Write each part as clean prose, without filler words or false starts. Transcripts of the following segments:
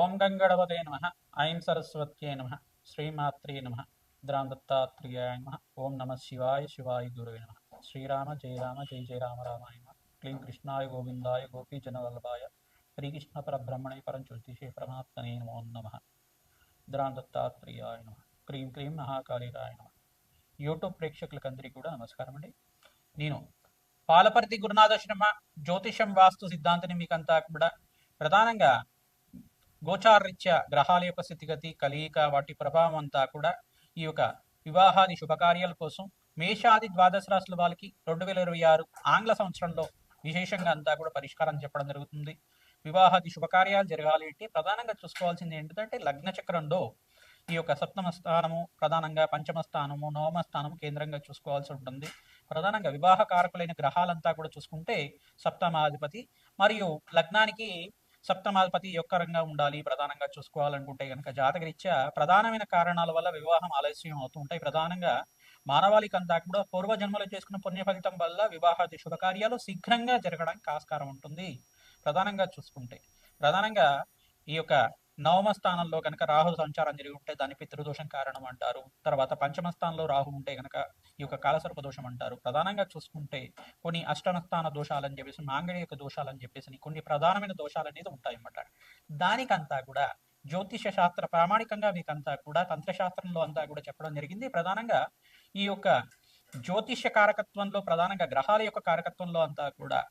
ఓం గంగణపతే నమ. ఐం సరస్వత్యై నమ. శ్రీమాత్రే నమ. దత్తాత్రేయాయ నమ. ఓం నమ శివాయ శివాయ గురువే నమ. శ్రీరామ జయ రామ జయ జయ రామ రామాయ నమ. క్లీం కృష్ణాయ గోవిందాయ గోపీజనవల్లభాయ శ్రీకృష్ణ పరబ్రహ్మణే పరంజ్యోతిషే పరమాత్మనే నమో నమ. దత్తాత్రేయాయ నమ. క్రీం క్రీం మహాకాళికాయ నమ. యూట్యూబ్ ప్రేక్షకులకందరికీ కూడా నమస్కారం అండి. నేను పాలపర్తి గురునాథ శర్మ జ్యోతిషం వాస్తు సిద్ధాంతిని మీకంతా కూడా ప్రధానంగా గోచారరీత్యా గ్రహాల యొక్క స్థితిగతి కలియిక వాటి ప్రభావం అంతా కూడా ఈ యొక్క వివాహాది శుభకార్యాల కోసం మేషాది ద్వాదశ రాశుల వాళ్ళకి 2026 ఆంగ్ల సంవత్సరంలో విశేషంగా అంతా కూడా పరిష్కారం చెప్పడం జరుగుతుంది. వివాహాది శుభకార్యాలు జరగాలి అంటే ప్రధానంగా చూసుకోవాల్సింది ఏంటంటే లగ్న చక్రంలో ఈ యొక్క సప్తమ స్థానము ప్రధానంగా పంచమ స్థానము నవమ స్థానము కేంద్రంగా చూసుకోవాల్సి ఉంటుంది. ప్రధానంగా వివాహ కారకులైన గ్రహాలంతా కూడా చూసుకుంటే సప్తమాధిపతి మరియు లగ్నానికి సప్తమాధిపతి యొక్క రంగా ఉండాలి. ప్రధానంగా చూసుకోవాలనుకుంటే కనుక జాతకరీత్యా ప్రధానమైన కారణాల వల్ల వివాహం ఆలస్యం అవుతూ ఉంటాయి. ప్రధానంగా మానవాళికంతా కూడా పూర్వజన్మలో చేసుకున్న పుణ్య ఫలితం వల్ల వివాహాది శుభకార్యాలు శీఘ్రంగా జరగడానికి ఆస్కారం ఉంటుంది. ప్రధానంగా చూసుకుంటే ప్రధానంగా ఈ యొక్క నవమ స్థానంలో కనుక రాహు సంచారం జరిగి ఉంటే దాన్ని పితృదోషం కారణం అంటారు. తర్వాత పంచమ స్థానంలో రాహు ఉంటే కనుక ఈ యొక్క కాలసర్ప దోషం అంటారు. ప్రధానంగా చూసుకుంటే కొన్ని అష్టమ స్థాన దోషాలని చెప్పేసి మాంగళ్యక దోషాలని చెప్పేసి కొన్ని ప్రధానమైన దోషాలు అనేది ఉంటాయి అన్నమాట. దానికంతా కూడా జ్యోతిష శాస్త్ర ప్రామాణికంగా మీకంతా కూడా తంత్రశాస్త్రంలో అంతా కూడా చెప్పడం జరిగింది. ప్రధానంగా ఈ యొక్క జ్యోతిష కారకత్వంలో ప్రధానంగా గ్రహాల యొక్క కారకత్వంలో అంతా కూడా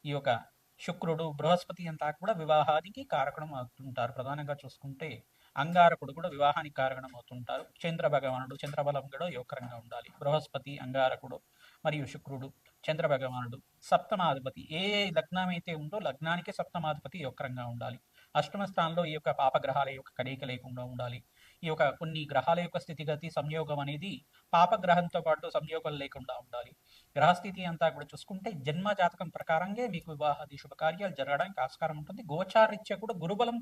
ఈ యొక్క శుక్రుడు బృహస్పతి అంతా కూడా వివాహానికి కారకణం అవుతుంటారు. ప్రధానంగా చూసుకుంటే అంగారకుడు కూడా వివాహానికి కారకణం అవుతుంటారు. చంద్ర భగవానుడు చంద్రబలం కూడా యోగకరంగా ఉండాలి. బృహస్పతి అంగారకుడు మరియు శుక్రుడు చంద్ర భగవానుడు సప్తమాధిపతి ఏ లగ్నం అయితే ఉందో లగ్నానికి సప్తమాధిపతి యోగకరంగా ఉండాలి. అష్టమ స్థానంలో ఈ యొక్క పాపగ్రహాల యొక్క కలయిక లేకుండా ఉండాలి. ఈ యొక్క కొన్ని గ్రహాల యొక్క స్థితిగతి సంయోగం అనేది పాపగ్రహంతో పాటు సంయోగం లేకుండా ఉండాలి. గ్రహస్థితి అంతా కూడా చూసుకుంటే జన్మ జాతకం ప్రకారంగా మీకు వివాహాది శుభకార్యాలు జరగడానికి ఆస్కారం ఉంటుంది. గోచారీత్యా కూడా గురుబలం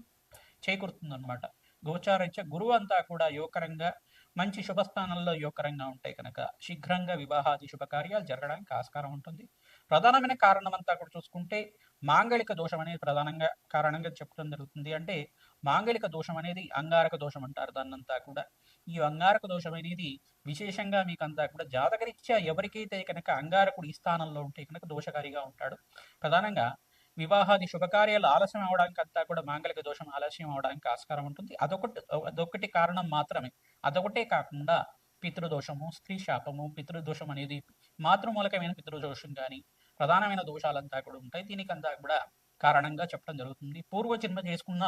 చేకూరుతుంది అనమాట. గోచారీత్యా గురువు అంతా కూడా యోగకరంగా మంచి శుభస్థానంలో యోగకరంగా ఉంటాయి కనుక శీఘ్రంగా వివాహాది శుభకార్యాలు జరగడానికి ఆస్కారం ఉంటుంది. ప్రధానమైన కారణం అంతా కూడా చూసుకుంటే మాంగళిక దోషం అనేది ప్రధానంగా కారణంగా చెప్పడం జరుగుతుంది. అంటే మాంగళిక దోషం అనేది అంగారక దోషం అంటారు దాన్నంతా కూడా. ఈ అంగారక దోషం అనేది విశేషంగా మీకంతా కూడా జాతకరీత్యా ఎవరికైతే కనుక అంగారకుడు ఈ స్థానంలో ఉంటే కనుక దోషకారిగా ఉంటాడు. ప్రధానంగా వివాహాది శుభకార్యాలు ఆలస్యం అవడానికి అంతా కూడా మాంగళిక దోషం ఆలస్యం అవడానికి ఆస్కారం ఉంటుంది. అదొకటి కారణం మాత్రమే. అదొకటే కాకుండా పితృదోషము స్త్రీ శాపము పితృదోషం అనేది మాతృమూలకమైన పితృదోషం కానీ ప్రధానమైన దోషాలంతా కూడా ఉంటాయి. దీనికంతా కూడా కారణంగా చెప్పడం జరుగుతుంది. పూర్వజన్మ చేసుకున్న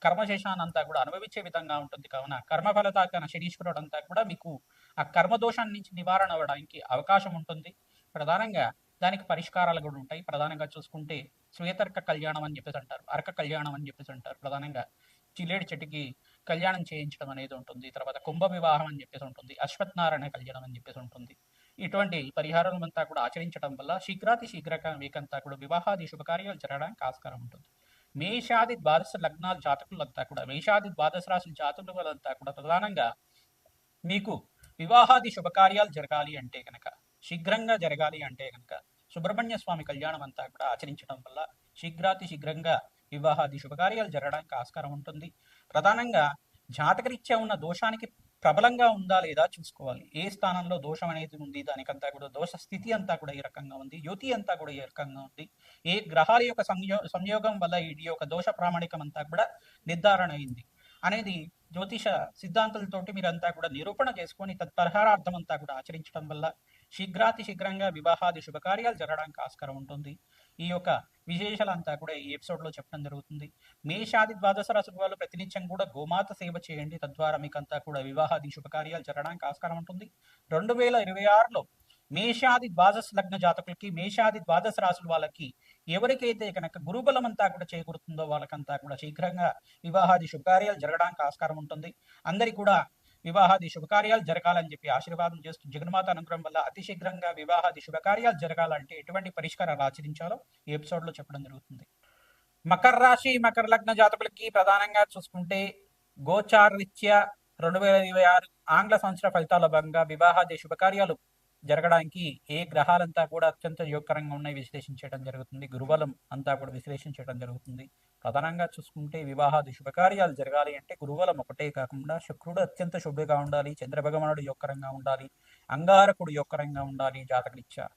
కర్మశేషానంతా కూడా అనుభవించే విధంగా ఉంటుంది. కావున కర్మఫలతాకన శనీశ్వరుడు అంతా కూడా మీకు ఆ కర్మదోషాన్ని నుంచి నివారణ అవ్వడానికి అవకాశం ఉంటుంది. ప్రధానంగా దానికి పరిష్కారాలు కూడా ఉంటాయి. ప్రధానంగా చూసుకుంటే శ్వేతర్క కళ్యాణం అని చెప్పేసి అంటారు, అర్క కళ్యాణం అని చెప్పేసి అంటారు. ప్రధానంగా చిల్లేడు చెట్టుకి కళ్యాణం చేయించడం అనేది ఉంటుంది. తర్వాత కుంభ వివాహం అని చెప్పేసి ఉంటుంది. అశ్వత్థనారాయణ కళ్యాణం అని చెప్పేసి ఉంటుంది. ఇటువంటి పరిహారాలు అంతా కూడా ఆచరించడం వల్ల శీఘ్రాతి శీఘ్రంగా మీకంతా కూడా వివాహాది శుభకార్యాలు జరగడానికి ఆస్కారం ఉంటుంది. మేషాది ద్వాదశ లగ్నాల జాతకులంతా కూడా మేషాది ద్వాదశ రాశుల జాతకులంతా కూడా ప్రధానంగా మీకు వివాహాది శుభకార్యాలు జరగాలి అంటే కనుక శీఘ్రంగా జరగాలి అంటే కనుక సుబ్రహ్మణ్య స్వామి కళ్యాణం అంతా కూడా ఆచరించడం వల్ల శీఘ్రాతి శీఘ్రంగా వివాహాది శుభకార్యాలు జరగడానికి ఆస్కారం ఉంటుంది. ప్రధానంగా జాతకరీత్యా ఉన్న దోషానికి ప్రబలంగా ఉందా లేదా చూసుకోవాలి. ఏ స్థానంలో దోషం అనేది ఉంది దానికంతా కూడా దోష స్థితి అంతా కూడా ఈ రకంగా ఉంది, యుతి అంతా కూడా ఈ రకంగా ఉంది, ఏ గ్రహాల యొక్క సంయోగం వల్ల ఈ యొక్క దోష ప్రామాణికం అంతా కూడా నిర్ధారణ అయింది అనేది జ్యోతిష సిద్ధాంతాలతోటి మీరంతా కూడా నిరూపణ చేసుకొని తత్పరిహారార్థం అంతా కూడా ఆచరించడం వల్ల శీఘ్రాతి శీఘ్రంగా వివాహాది శుభకార్యాలు జరగడానికి ఆస్కారం ఉంటుంది. ఈ యొక్క విశేషాలంతా కూడా ఈ ఎపిసోడ్లో చెప్పడం జరుగుతుంది. మేషాది ద్వాదశ రాశుల వాళ్ళు ప్రతినిత్యం కూడా గోమాత సేవ చేయండి. తద్వారా మీకంతా కూడా వివాహాది శుభకార్యాలు జరగడానికి ఆస్కారం ఉంటుంది. 2026లో మేషాది ద్వాదశ లగ్న జాతకులకి మేషాది ద్వాదశ రాశుల వాళ్ళకి ఎవరికైతే కనుక గురుబలం అంతా కూడా చేకూరుతుందో వాళ్ళకంతా కూడా శీఘ్రంగా వివాహాది శుభకార్యాలు జరగడానికి ఆస్కారం ఉంటుంది. అందరి కూడా వివాహాది శుభకార్యాలు జరగాలని చెప్పి ఆశీర్వాదం చేస్తూ జగన్మాత అనుగ్రహం వల్ల అతి శీఘ్రంగా వివాహాది శుభకార్యాలు జరగాలంటే ఎటువంటి పరిష్కారాలు ఆచరించాలో ఈ ఎపిసోడ్లో చెప్పడం జరుగుతుంది. మకర రాశి మకర లగ్న జాతకులకి ప్రధానంగా చూసుకుంటే గోచారరీత్యా 2026 ఆంగ్ల సంవత్సర ఫలితాల భాగంగా వివాహాది శుభకార్యాలు జరగడానికి ఏ గ్రహాలంతా కూడా అత్యంత యోగకరంగా ఉన్నాయి విశ్లేషించడం జరుగుతుంది. గురుబలం అంతా కూడా విశ్లేషించడం జరుగుతుంది. ప్రధానంగా చూసుకుంటే వివాహాది శుభకార్యాలు జరగాలి అంటే గురుబలం ఒకటే కాకుండా శుక్రుడు అత్యంత శుభ్రంగా ఉండాలి, చంద్రభగవానుడు యోగకరంగా ఉండాలి, అంగారకుడు యోగకరంగా ఉండాలి జాతకరీత్యా.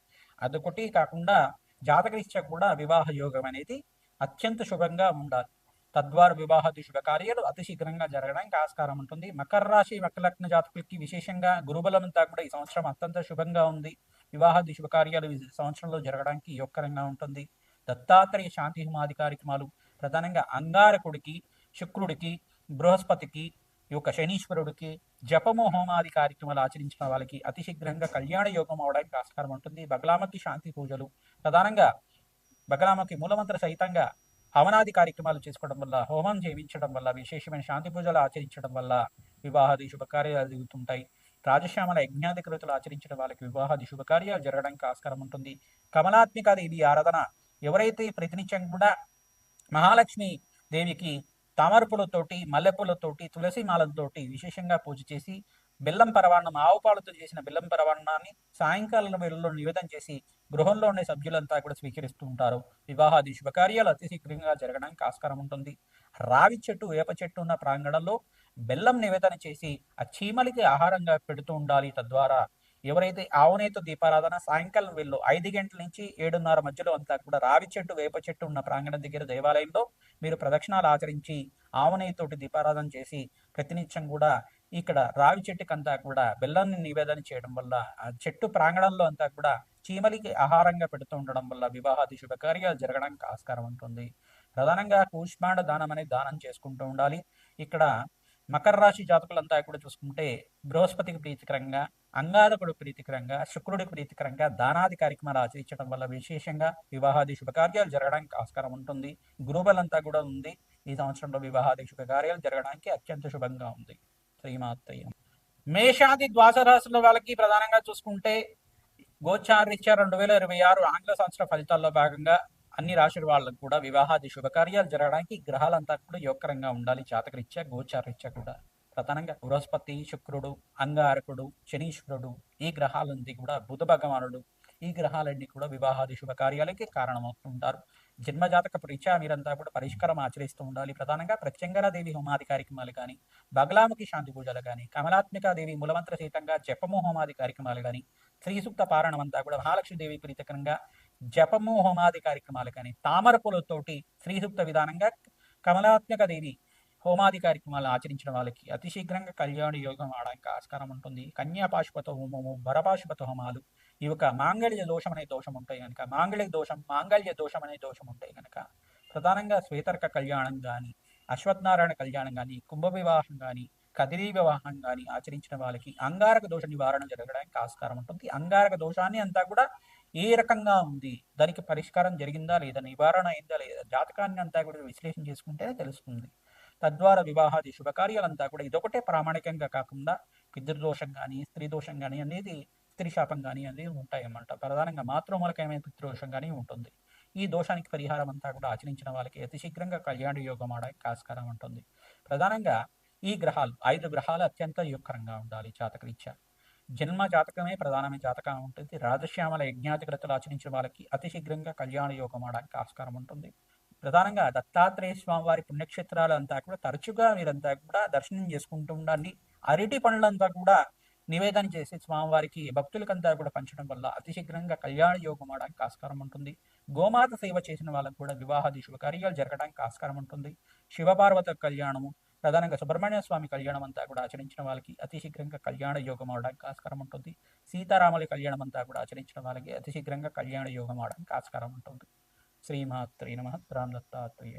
అదొకటి కాకుండా జాతకరీత్యా కూడా వివాహ యోగం అనేది అత్యంత శుభంగా ఉండాలి. తద్వారా వివాహాది శుభకార్యాలు అతి శీఘ్రంగా జరగడానికి ఆస్కారం ఉంటుంది. మకర రాశి మకర లగ్న జాతకులకి విశేషంగా గురుబలం అంతా కూడా ఈ సంవత్సరం అత్యంత శుభంగా ఉంది. వివాహాది శుభకార్యాలు ఈ సంవత్సరంలో జరగడానికి యోగకరంగా ఉంటుంది. దత్తాత్రేయ శాంతి హోమాది కార్యక్రమాలు ప్రధానంగా అంగారకుడికి, శుక్రుడికి, బృహస్పతికి, ఈ యొక్క శనీశ్వరుడికి జపము హోమాది కార్యక్రమాలు ఆచరించిన వాళ్ళకి అతి శీఘ్రంగా కళ్యాణ యోగం అవడానికి ఆస్కారం ఉంటుంది. బగలామకి శాంతి పూజలు ప్రధానంగా బగలామకి మూలమంత్ర సహితంగా హవనాది కార్యక్రమాలు చేసుకోవడం వల్ల, హోమం చేయించడం వల్ల, విశేషమైన శాంతి పూజలు ఆచరించడం వల్ల వివాహాది శుభకార్యాలు జరుగుతుంటాయి. రాజశ్యామల యజ్ఞాధికృతులు ఆచరించడం వాళ్ళకి వివాహాది శుభకార్యాలు జరగడానికి ఆస్కారం ఉంటుంది. కమలాత్మిక దేవి ఆరాధన ఎవరైతే ప్రతినిత్యం కూడా మహాలక్ష్మి దేవికి తామరపులతోటి, మల్లెపూలతోటి, తులసి మాలతోటి విశేషంగా పూజ చేసి బెల్లం పరవాన్నం, ఆవు పాలతో చేసిన బెల్లం పరవాన్నాన్ని సాయంకాలం వేళల్లో నివేదన చేసి గృహంలో ఉండే సభ్యులంతా కూడా స్వీకరిస్తూ ఉంటారు. వివాహాది శుభకార్యాలు అతి శీఘ్రంగా జరగడానికి ఆస్కారం ఉంటుంది. రావి చెట్టు, వేప చెట్టు ఉన్న ప్రాంగణంలో బెల్లం నివేదన చేసి ఆ చీమలికి ఆహారంగా పెడుతూ ఉండాలి. తద్వారా ఎవరైతే ఆవునేతో దీపారాధన సాయంకాలం వేళలో 5 గంటల నుంచి 7:30 మధ్యలో అంతా కూడా రావి చెట్టు, వేప చెట్టు ఉన్న ప్రాంగణం దగ్గర దేవాలయంలో మీరు ప్రదక్షిణాలు ఆచరించి ఆవునేతోటి దీపారాధన చేసి ప్రతినిత్యం కూడా ఇక్కడ రావి చెట్టుకంతా కూడా బెల్లాన్ని నివేదన చేయడం వల్ల ఆ చెట్టు ప్రాంగణంలో అంతా కూడా చీమలికి ఆహారంగా పెడుతూ ఉండడం వల్ల వివాహాది శుభకార్యాలు జరగడానికి ఆస్కారం ఉంటుంది. ప్రధానంగా కూష్మాండ దానం అనేది దానం చేసుకుంటూ ఉండాలి. ఇక్కడ మకర రాశి జాతకులంతా కూడా చూసుకుంటే బృహస్పతికి ప్రీతికరంగా, అంగారకుడు ప్రీతికరంగా, శుక్రుడికి ప్రీతికరంగా దానాది కార్యక్రమాలు ఆచరించడం వల్ల విశేషంగా వివాహాది శుభకార్యాలు జరగడానికి ఆస్కారం ఉంటుంది. గురుబలంతా కూడా ఉంది. ఈ సంవత్సరంలో వివాహాది శుభకార్యాలు జరగడానికి అత్యంత శుభంగా ఉంది. శ్రీమాత్తయ్య. మేషాది ద్వాదశ రాశుల వాళ్ళకి ప్రధానంగా చూసుకుంటే గోచారీత్యా 2026 ఆంగ్ల సంవత్సర ఫలితాల్లో భాగంగా అన్ని రాశుల వాళ్ళకు కూడా వివాహాది శుభకార్యాలు జరగడానికి గ్రహాలంతా కూడా యోగకరంగా ఉండాలి. జాతకరీత్యా, గోచారీత్యా కూడా ప్రధానంగా బృహస్పతి, శుక్రుడు, అంగారకుడు, శనీశ్వరుడు, ఈ గ్రహాలన్నీ కూడా బుధ భగవానుడు, ఈ గ్రహాలన్నీ కూడా వివాహాది శుభకార్యాలకి కారణమవుతుంటారు. జన్మజాతక రీత్యా మీరంతా కూడా పరిష్కారం ఆచరిస్తూ ఉండాలి. ప్రధానంగా ప్రత్యంగరాదేవి హోమాది కార్యక్రమాలు కానీ, బగలాముఖి శాంతి పూజలు కానీ, కమలాత్మికాదేవి మూలమంత్ర సహితంగా జపము హోమాది కార్యక్రమాలు కానీ, శ్రీ సూక్త పారాయణం అంతా కూడా మహాలక్ష్మీదేవి ప్రీతికరంగా జపము హోమాది కార్యక్రమాలు కానీ, తామర పూలతోటి శ్రీ సూక్త విధానంగా కమలాత్మిక దేవి హోమాది కార్యక్రమాలు ఆచరించిన వాళ్ళకి అతి శీఘ్రంగా కళ్యాణ యోగం ఆడడానికి ఆస్కారం ఉంటుంది. కన్యా పాశుపత హోమము, భరపాశుపత హోమాలు, ఈ యొక్క మాంగళ్య దోషం అనే దోషం ఉంటాయి కనుక, మాంగళ్య దోషం అనే దోషం ఉంటాయి కనుక ప్రధానంగా శ్వేతర్క కళ్యాణం కానీ, అశ్వత్థనారాయణ కళ్యాణం కానీ, కుంభ వివాహం కానీ, కదిరీ వివాహం కానీ ఆచరించిన వాళ్ళకి అంగారక దోష నివారణ జరగడానికి ఆస్కారం ఉంటుంది. అంగారక దోషాన్ని అంతా కూడా ఏ రకంగా ఉంది, దానికి పరిష్కారం జరిగిందా లేదా, నివారణ అయిందా లేదా, జాతకాన్ని అంతా కూడా విశ్లేషణ చేసుకుంటేనే తెలుస్తుంది. తద్వారా వివాహాది శుభకార్యాలంతా కూడా ఇదొకటే ప్రామాణికంగా కాకుండా పితృదోషం కానీ, స్త్రీ దోషం కానీ అనేది, స్త్రీ శాపం కానీ అనేది ఉంటాయి అన్నమాట. ప్రధానంగా మాతృమూలకమైన పితృదోషం కానీ ఉంటుంది. ఈ దోషానికి పరిహారం అంతా కూడా ఆచరించిన వాళ్ళకి అతి శీఘ్రంగా కళ్యాణ యోగం ఆడడానికి ఆస్కారం ఉంటుంది. ప్రధానంగా ఈ గ్రహాలు 5 గ్రహాలు అత్యంత యోగకరంగా ఉండాలి జాతకరీత్యా. జన్మ జాతకమే ప్రధానమైన జాతకం ఉంటుంది. రాజశ్యామల యజ్ఞాధికృతులు ఆచరించిన వాళ్ళకి అతి శీఘ్రంగా కళ్యాణ యోగం ఆడడానికి ఆస్కారం ఉంటుంది. ప్రధానంగా దత్తాత్రేయ స్వామి వారి పుణ్యక్షేత్రాలు అంతా కూడా తరచుగా మీరంతా కూడా దర్శనం చేసుకుంటూ ఉండండి. అరటి పండ్లంతా కూడా నివేదన చేసి స్వామివారికి భక్తులకంతా కూడా పంచడం వల్ల అతి శీఘ్రంగా కళ్యాణ యోగం అవడానికి ఆస్కారం ఉంటుంది. గోమాత సేవ చేసిన వాళ్ళకు కూడా వివాహాది శుభకార్యాలు జరగడానికి ఆస్కారం ఉంటుంది. శివపార్వత కళ్యాణము, ప్రధానంగా సుబ్రహ్మణ్య స్వామి కళ్యాణం అంతా కూడా ఆచరించిన వాళ్ళకి అతి శీఘ్రంగా కళ్యాణ యోగం అవడానికి ఆస్కారం ఉంటుంది. సీతారాముల కళ్యాణం అంతా కూడా ఆచరించిన వాళ్ళకి అతి శీఘ్రంగా కళ్యాణ యోగం అవడానికి ఆస్కారం ఉంటుంది. శ్రీమాత్రే నమః. రామ్ దత్తాత్రేయ.